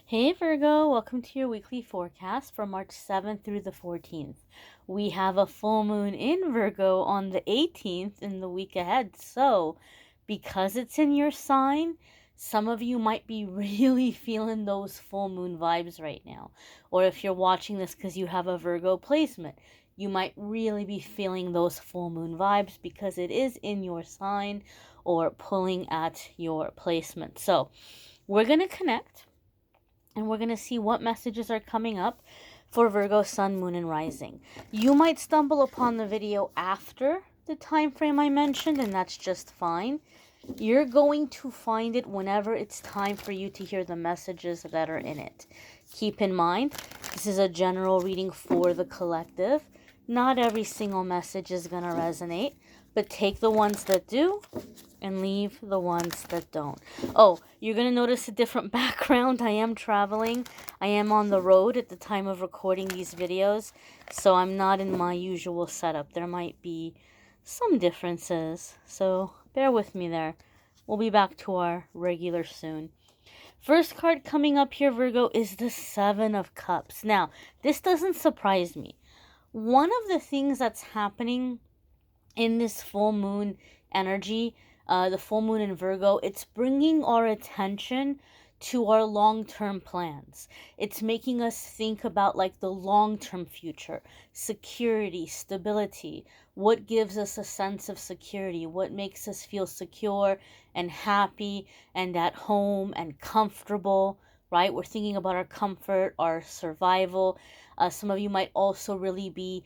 Hey Virgo, welcome to your weekly forecast for March 7th through the 14th. We have a full moon in Virgo on the 18th in the week ahead. So, because it's in your sign, some of you might be really feeling those full moon vibes right now. Or if you're watching this because you have a Virgo placement, you might really be feeling those full moon vibes because it is in your sign or pulling at your placement. So, we're going to connect and we're going to see what messages are coming up for Virgo Sun, Moon, and Rising. You might stumble upon the video after the time frame I mentioned, and that's just fine. You're going to find it whenever it's time for you to hear the messages that are in it. Keep in mind, this is a general reading for the collective. Not every single message is going to resonate, but take the ones that do and leave the ones that don't. Oh, you're going to notice a different background. I am traveling. I am on the road at the time of recording these videos, so I'm not in my usual setup. There might be some differences, so bear with me there. We'll be back to our regular soon. First card coming up here, Virgo, is the Seven of Cups. Now, this doesn't surprise me. One of the things that's happening in this full moon energy, the full moon in Virgo, it's bringing our attention to our long-term plans. It's making us think about like the long-term future, security, stability, what gives us a sense of security, what makes us feel secure and happy and at home and comfortable, right? We're thinking about our comfort, our survival. Some of you might also really be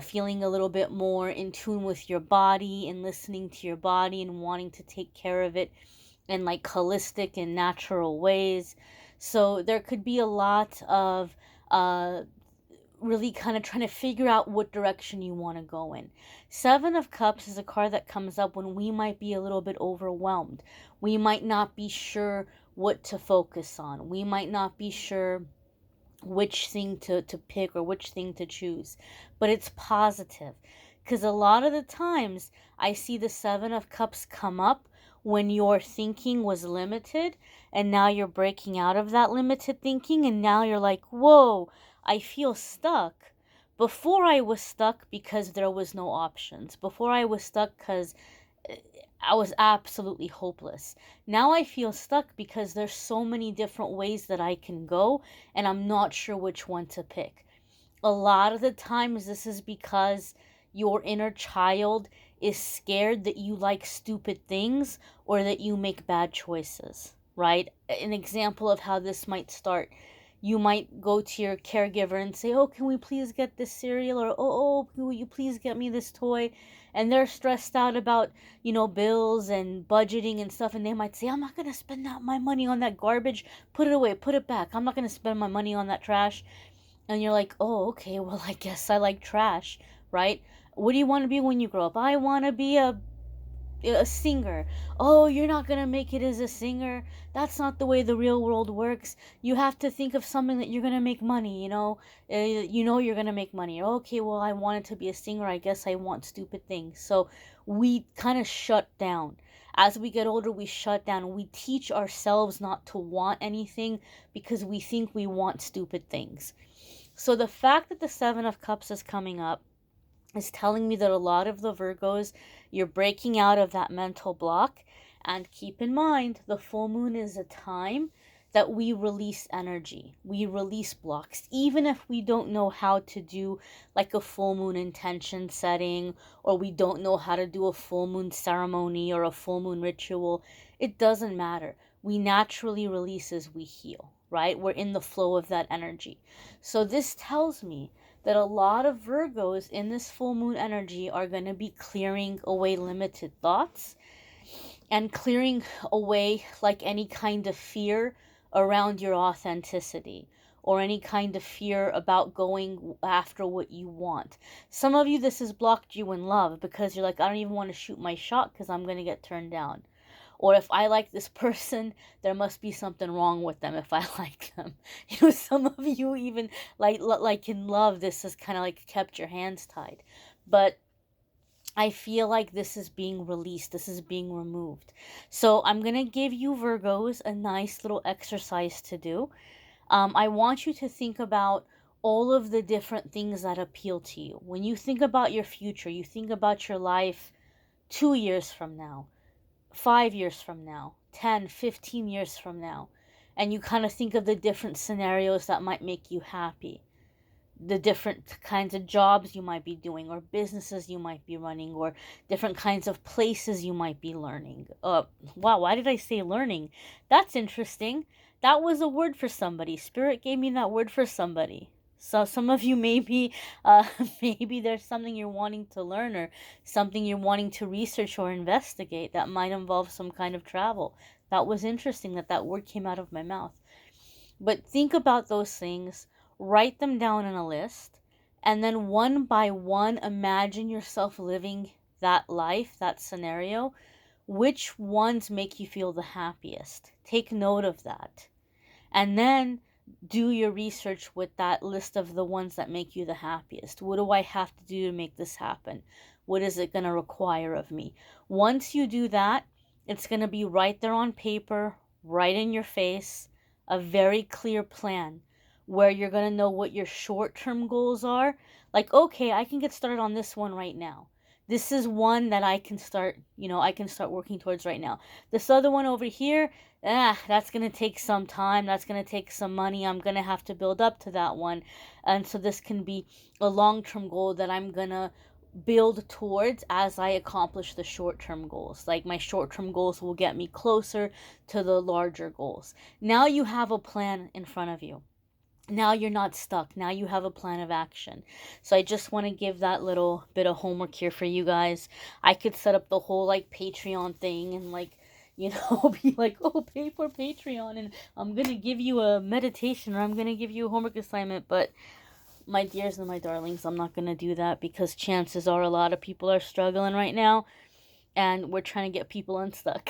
feeling a little bit more in tune with your body and listening to your body and wanting to take care of it in like holistic and natural ways. So there could be a lot of really kind of trying to figure out what direction you want to go in. Seven of Cups is a card that comes up when we might be a little bit overwhelmed. We might not be sure what to focus on. We might not be sure which thing to pick or which thing to choose. But it's positive. Because a lot of the times I see the Seven of Cups come up when your thinking was limited and now you're breaking out of that limited thinking and now you're like, whoa, I feel stuck. Before I was stuck because there was no options. Before I was stuck because I was absolutely hopeless. Now I feel stuck because there's so many different ways that I can go and I'm not sure which one to pick. A lot of the times this is because your inner child is scared that you like stupid things or that you make bad choices, right? An example of how this might start. You might go to your caregiver and say, oh, can we please get this cereal? Or, oh, will you please get me this toy? And they're stressed out about, bills and budgeting and stuff. And they might say, I'm not going to spend my money on that garbage. Put it away, put it back. I'm not going to spend my money on that trash. And you're like, oh, okay, well, I guess I like trash, right? What do you want to be when you grow up? I want to be a singer. Oh, you're not going to make it as a singer. That's not the way the real world works. You have to think of something that you're going to make money, you're going to make money. Okay, well, I wanted to be a singer. I guess I want stupid things. So we kind of shut down. As we get older, we shut down. We teach ourselves not to want anything because we think we want stupid things. So the fact that the Seven of Cups is coming up is telling me that a lot of the Virgos, you're breaking out of that mental block. And keep in mind, the full moon is a time that we release energy. We release blocks. Even if we don't know how to do like a full moon intention setting, or we don't know how to do a full moon ceremony or a full moon ritual, it doesn't matter. We naturally release as we heal, right? We're in the flow of that energy. So this tells me that a lot of Virgos in this full moon energy are going to be clearing away limited thoughts and clearing away like any kind of fear around your authenticity or any kind of fear about going after what you want. Some of you, this has blocked you in love because you're like, I don't even want to shoot my shot because I'm going to get turned down. Or if I like this person, there must be something wrong with them if I like them. Some of you even like in love, this has kind of like kept your hands tied. But I feel like this is being released. This is being removed. So I'm going to give you Virgos a nice little exercise to do. I want you to think about all of the different things that appeal to you. When you think about your future, you think about your life 2 years from now, 5 years from now, 10, 15 years from now, and you kind of think of the different scenarios that might make you happy, the different kinds of jobs you might be doing, or businesses you might be running, or different kinds of places you might be learning. Wow, why did I say learning? That's interesting. That was a word for somebody. Spirit gave me that word for somebody. So some of you maybe, maybe there's something you're wanting to learn, or something you're wanting to research or investigate that might involve some kind of travel. That was interesting that that word came out of my mouth. But think about those things, write them down in a list, and then one by one imagine yourself living that life, that scenario. Which ones make you feel the happiest? Take note of that. And then do your research with that list of the ones that make you the happiest. What do I have to do to make this happen? What is it going to require of me? Once you do that, it's going to be right there on paper, right in your face, a very clear plan where you're going to know what your short-term goals are. Like, okay, I can get started on this one right now. This is one that I can start, I can start working towards right now. This other one over here, that's going to take some time. That's going to take some money. I'm going to have to build up to that one. And so this can be a long-term goal that I'm going to build towards as I accomplish the short-term goals. Like, my short-term goals will get me closer to the larger goals. Now you have a plan in front of you. Now you're not stuck. Now you have a plan of action. So I just want to give that little bit of homework here for you guys. I could set up the whole like Patreon thing and be like, oh, pay for Patreon and I'm going to give you a meditation or I'm going to give you a homework assignment. But my dears and my darlings, I'm not going to do that because chances are a lot of people are struggling right now and we're trying to get people unstuck.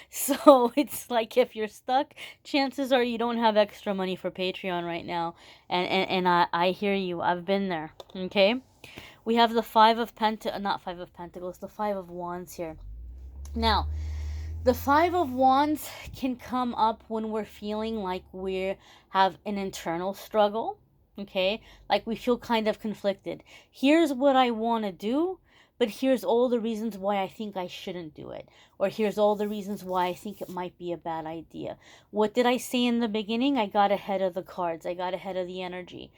So it's like, if you're stuck, chances are you don't have extra money for Patreon right now. And I hear you. I've been there. Okay, we have the not Five of Pentacles, the Five of Wands here. Now, the Five of Wands can come up when we're feeling like we have an internal struggle. Okay, like we feel kind of conflicted. Here's what I want to do, but here's all the reasons why I think I shouldn't do it. Or here's all the reasons why I think it might be a bad idea. What did I say in the beginning? I got ahead of the cards. I got ahead of the energy.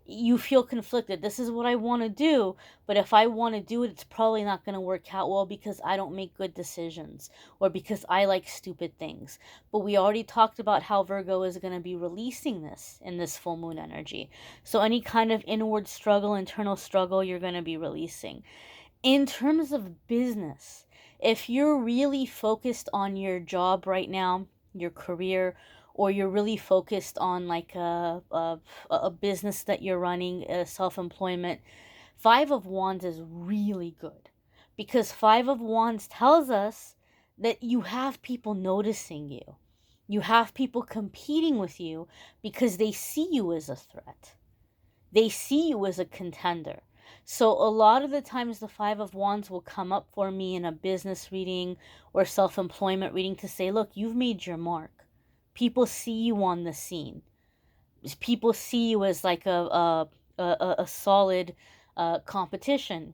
You feel conflicted. This is what I want to do, but if I want to do it, it's probably not going to work out well because I don't make good decisions or because I like stupid things. But we already talked about how Virgo is going to be releasing this in this full moon energy. So any kind of inward struggle, internal struggle, you're going to be releasing. In terms of business, if you're really focused on your job right now, your career, or you're really focused on like a business that you're running, self-employment, Five of Wands is really good because Five of Wands tells us that you have people noticing you. You have people competing with you because they see you as a threat. They see you as a contender. So a lot of the times the Five of Wands will come up for me in a business reading or self-employment reading to say, look, you've made your mark. People see you on the scene. People see you as like a solid competition,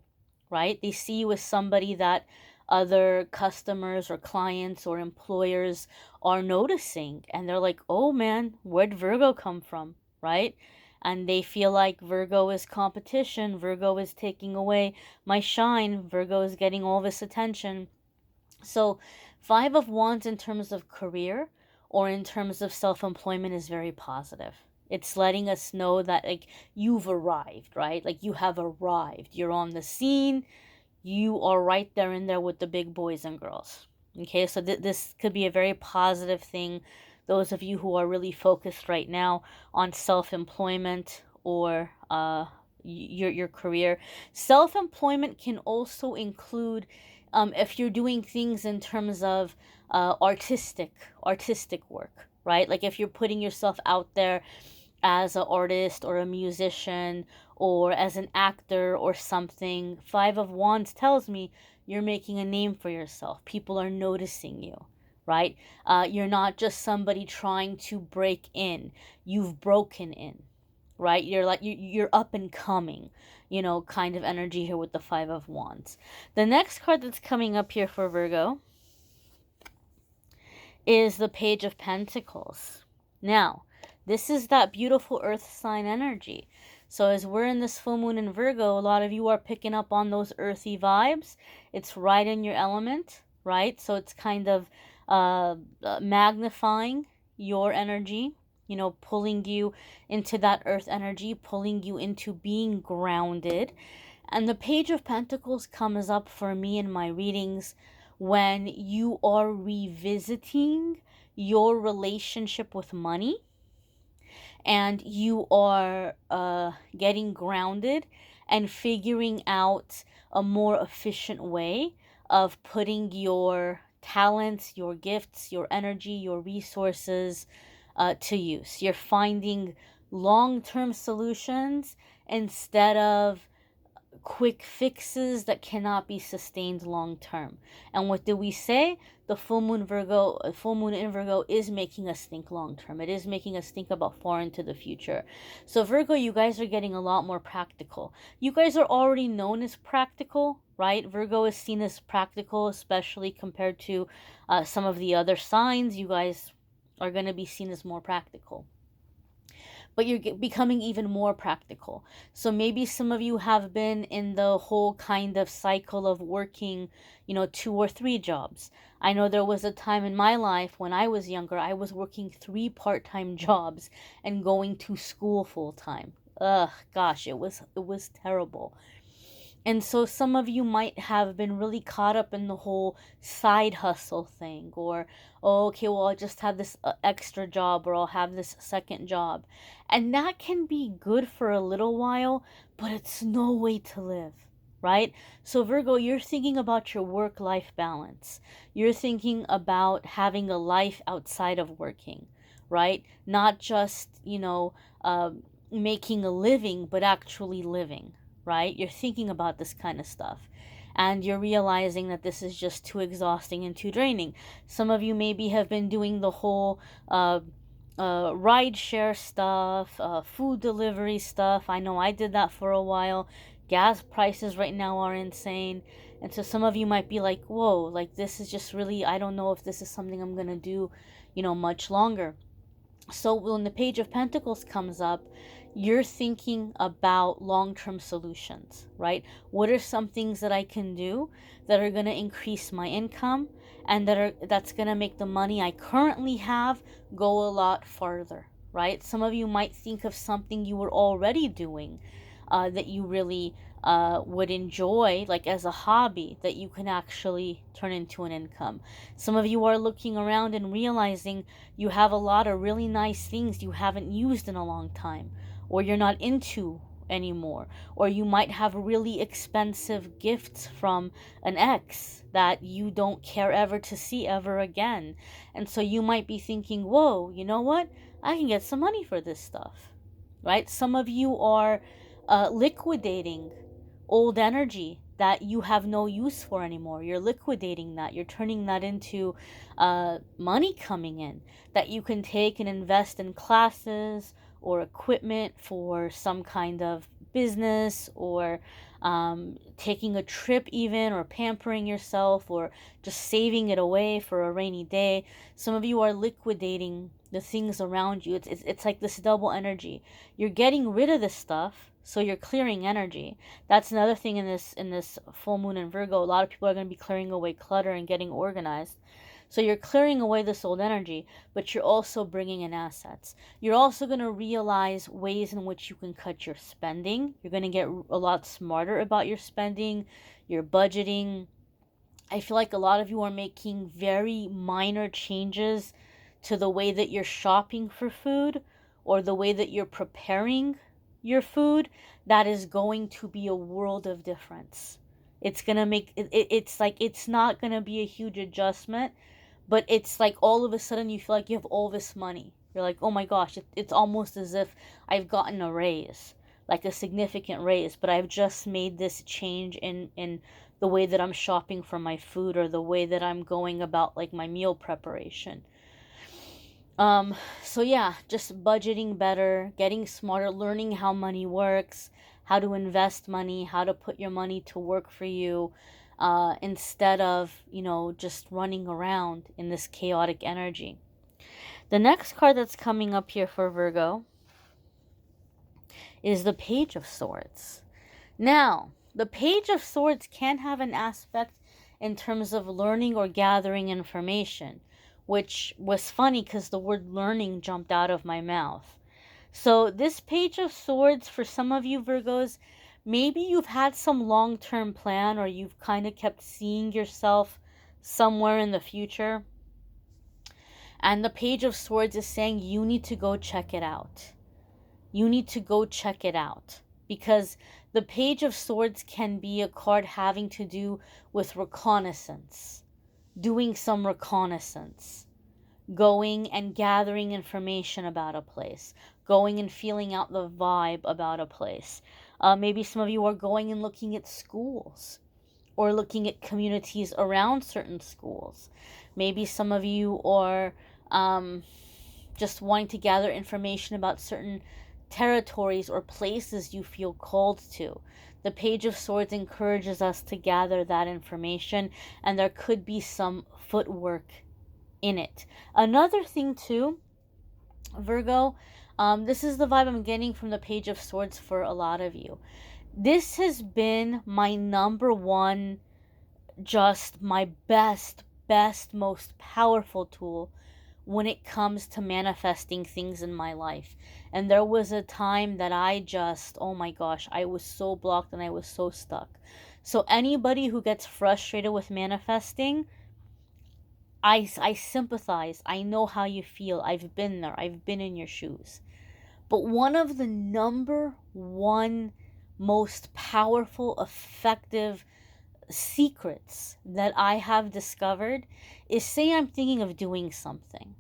right? They see you as somebody that other customers or clients or employers are noticing. And they're like, oh man, where'd Virgo come from, right? And they feel like Virgo is competition. Virgo is taking away my shine. Virgo is getting all this attention. So Five of Wands in terms of career or in terms of self-employment is very positive. It's letting us know that like you've arrived, right? Like you have arrived. You're on the scene. You are right there in there with the big boys and girls. Okay, so this could be a very positive thing. Those of you who are really focused right now on self-employment or your career. Self-employment can also include if you're doing things in terms of artistic work, right? Like if you're putting yourself out there as an artist or a musician or as an actor or something, Five of Wands tells me you're making a name for yourself. People are noticing you, right? You're not just somebody trying to break in. You've broken in, right? You're like you're up and coming, kind of energy here with the Five of Wands. The next card that's coming up here for Virgo is the Page of Pentacles. Now, this is that beautiful earth sign energy. So as we're in this full moon in Virgo, a lot of you are picking up on those earthy vibes. It's right in your element, right? So it's kind of magnifying your energy, pulling you into that earth energy, pulling you into being grounded. And the Page of Pentacles comes up for me in my readings when you are revisiting your relationship with money, and you are getting grounded and figuring out a more efficient way of putting your talents, your gifts, your energy, your resources to use. You're finding long-term solutions instead of quick fixes that cannot be sustained long term. And what do we say? The full moon in Virgo is making us think long term. It is making us think about far into the future. So Virgo, you guys are getting a lot more practical. You guys are already known as practical, right? Virgo is seen as practical, especially compared to some of the other signs. You guys are going to be seen as more practical, but you're becoming even more practical. So maybe some of you have been in the whole kind of cycle of working, 2 or 3 jobs. I know there was a time in my life when I was younger, I was working 3 part-time jobs and going to school full-time. Ugh, gosh, it was terrible. And so some of you might have been really caught up in the whole side hustle thing, or, oh, okay, well, I'll just have this extra job, or I'll have this second job. And that can be good for a little while, but it's no way to live, right? So Virgo, you're thinking about your work-life balance. You're thinking about having a life outside of working, right? Not just, making a living, but actually living, right? You're thinking about this kind of stuff. And you're realizing that this is just too exhausting and too draining. Some of you maybe have been doing the whole ride share stuff, food delivery stuff. I know I did that for a while. Gas prices right now are insane. And so some of you might be like, whoa, like this is just really, I don't know if this is something I'm going to do, much longer. So when the Page of Pentacles comes up, you're thinking about long-term solutions, right? What are some things that I can do that are going to increase my income and that's going to make the money I currently have go a lot farther, right? Some of you might think of something you were already doing that you really would enjoy, like as a hobby, that you can actually turn into an income. Some of you are looking around and realizing you have a lot of really nice things you haven't used in a long time, or you're not into anymore, or you might have really expensive gifts from an ex that you don't care ever to see ever again. And so you might be thinking, whoa, you know what? I can get some money for this stuff, right? Some of you are liquidating old energy that you have no use for anymore. You're liquidating that. You're turning that into money coming in that you can take and invest in classes or equipment for some kind of business, or taking a trip even, or pampering yourself, or just saving it away for a rainy day. Some of you are liquidating the things around you. It's like this double energy. You're getting rid of this stuff, so you're clearing energy. That's another thing in this full moon in Virgo. A lot of people are going to be clearing away clutter and getting organized. So you're clearing away this old energy, but you're also bringing in assets. You're also going to realize ways in which you can cut your spending. You're going to get a lot smarter about your spending, your budgeting. I feel like a lot of you are making very minor changes to the way that you're shopping for food, or the way that you're preparing your food, that is going to be a world of difference. It's going to make it's like, it's not going to be a huge adjustment, but it's like all of a sudden you feel like you have all this money. You're like, oh my gosh, it's almost as if I've gotten a raise, like a significant raise, but I've just made this change in the way that I'm shopping for my food, or the way that I'm going about like my meal preparation. So yeah, just budgeting better, getting smarter, learning how money works, how to invest money, how to put your money to work for you, instead of, just running around in this chaotic energy. The next card that's coming up here for Virgo is the Page of Swords. Now, the Page of Swords can have an aspect in terms of learning or gathering information, which was funny because the word learning jumped out of my mouth. So this Page of Swords, for some of you Virgos, maybe you've had some long-term plan, or you've kind of kept seeing yourself somewhere in the future. And the Page of Swords is saying you need to go check it out. You need to go check it out. Because the Page of Swords can be a card having to do with reconnaissance. Doing some reconnaissance. Going and gathering information about a place. Going and feeling out the vibe about a place. Maybe some of you are going and looking at schools, or looking at communities around certain schools. Maybe some of you are just wanting to gather information about certain territories or places you feel called to. The Page of Swords encourages us to gather that information, and there could be some footwork in it. Another thing too, Virgo, this is the vibe I'm getting from the Page of Swords for a lot of you. This has been my number one, just my best, most powerful tool when it comes to manifesting things in my life. And there was a time that I just, oh my gosh, I was so blocked and I was so stuck. So anybody who gets frustrated with manifesting, I sympathize. I know how you feel. I've been there. I've been in your shoes. But one of the number one most powerful, effective secrets that I have discovered is, say I'm thinking of doing something.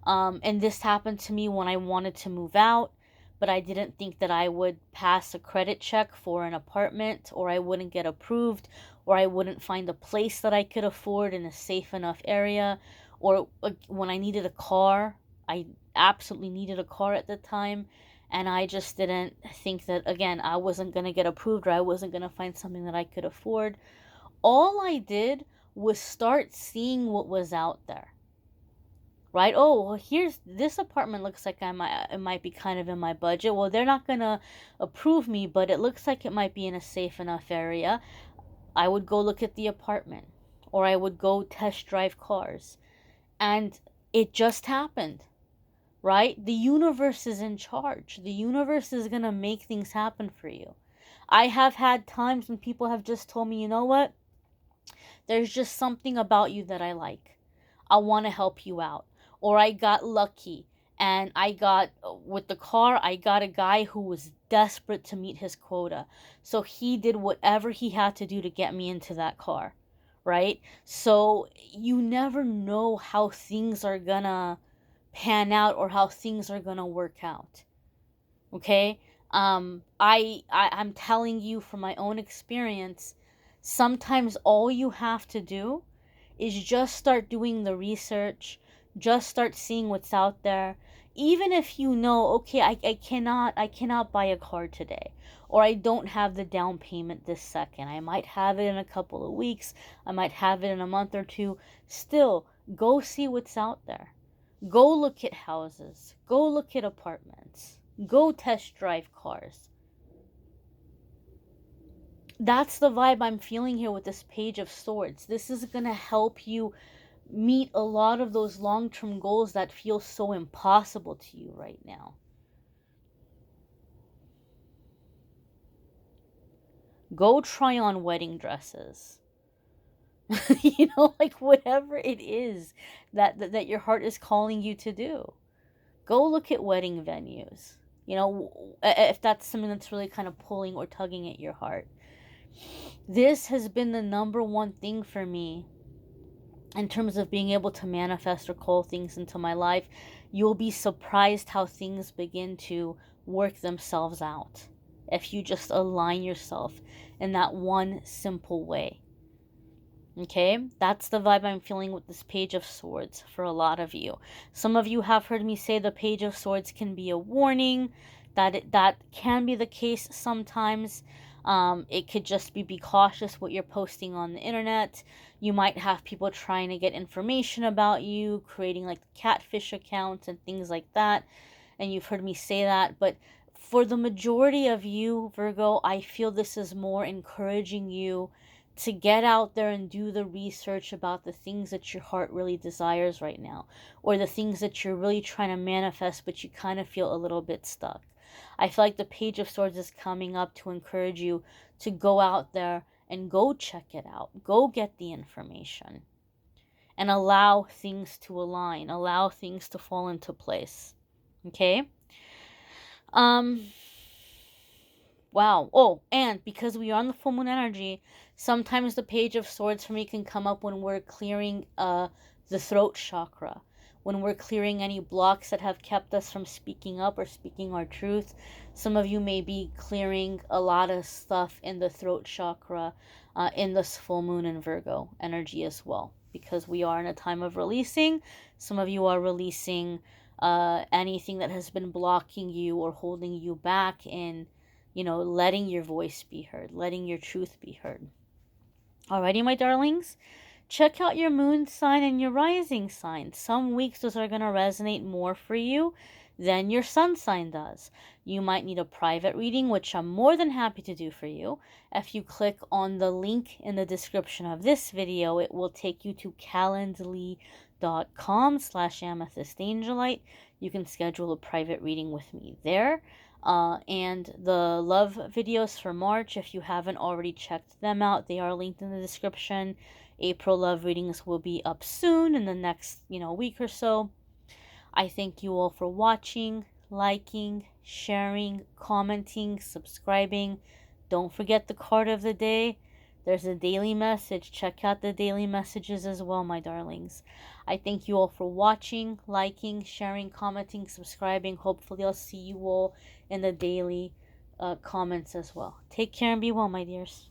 And this happened to me when I wanted to move out, but I didn't think that I would pass a credit check for an apartment, or I wouldn't get approved, or I wouldn't find a place that I could afford in a safe enough area, or when I needed a car. I absolutely needed a car at the time, and I just didn't think that, again, I wasn't going to get approved, or I wasn't going to find something that I could afford. All I did was start seeing what was out there. Right? Oh, well, here's this apartment, looks like it might be kind of in my budget. Well, they're not going to approve me, but it looks like it might be in a safe enough area. I would go look at the apartment, or I would go test drive cars. And it just happened. Right? The universe is in charge. The universe is going to make things happen for you. I have had times when people have just told me, you know what? There's just something about you that I like. I want to help you out. Or I got lucky, and with the car, I got a guy who was desperate to meet his quota. So he did whatever he had to do to get me into that car. Right? So you never know how things are gonna pan out, or how things are gonna work out. Okay? I'm telling you from my own experience, sometimes all you have to do is just start doing the research, just start seeing what's out there. Even if you know, okay, I cannot buy a car today, or I don't have the down payment this second. I might have it in a couple of weeks, I might have it in a month or two. Still, go see what's out there. Go look at houses, go look at apartments, go test drive cars. That's the vibe I'm feeling here with this Page of Swords. This is going to help you meet a lot of those long-term goals that feel so impossible to you right now. Go try on wedding dresses. Like whatever it is that your heart is calling you to do. Go look at wedding venues. If that's something that's really kind of pulling or tugging at your heart. This has been the number one thing for me in terms of being able to manifest or call things into my life. You'll be surprised how things begin to work themselves out if you just align yourself in that one simple way. Okay, that's the vibe I'm feeling with this Page of Swords for a lot of you. Some of you have heard me say the Page of Swords can be a warning, that can be the case sometimes. It could just be cautious what you're posting on the internet. You might have people trying to get information about you, creating like catfish accounts and things like that. And you've heard me say that, but for the majority of you, Virgo, I feel this is more encouraging you to get out there and do the research about the things that your heart really desires right now, or the things that you're really trying to manifest, but you kind of feel a little bit stuck. I feel like the Page of Swords is coming up to encourage you to go out there and go check it out, go get the information, and allow things to align, allow things to fall into place. Okay? Um, Wow. Oh, and because we are on the full moon energy, sometimes the Page of Swords for me can come up when we're clearing the throat chakra, when we're clearing any blocks that have kept us from speaking up or speaking our truth. Some of you may be clearing a lot of stuff in the throat chakra in this full moon in Virgo energy as well, because we are in a time of releasing. Some of you are releasing anything that has been blocking you or holding you back in, letting your voice be heard, letting your truth be heard. Alrighty, my darlings, check out your moon sign and your rising sign. Some weeks those are going to resonate more for you than your sun sign does. You might need a private reading, which I'm more than happy to do for you. If you click on the link in the description of this video, it will take you to calendly.com/amethystangelite. You can schedule a private reading with me there. And the love videos for March, if you haven't already checked them out, they are linked in the description. April love readings will be up soon in the next, week or so. I thank you all for watching, liking, sharing, commenting, subscribing. Don't forget the card of the day. There's a daily message. Check out the daily messages as well, my darlings. I thank you all for watching, liking, sharing, commenting, subscribing. Hopefully I'll see you all in the daily comments as well. Take care and be well, my dears.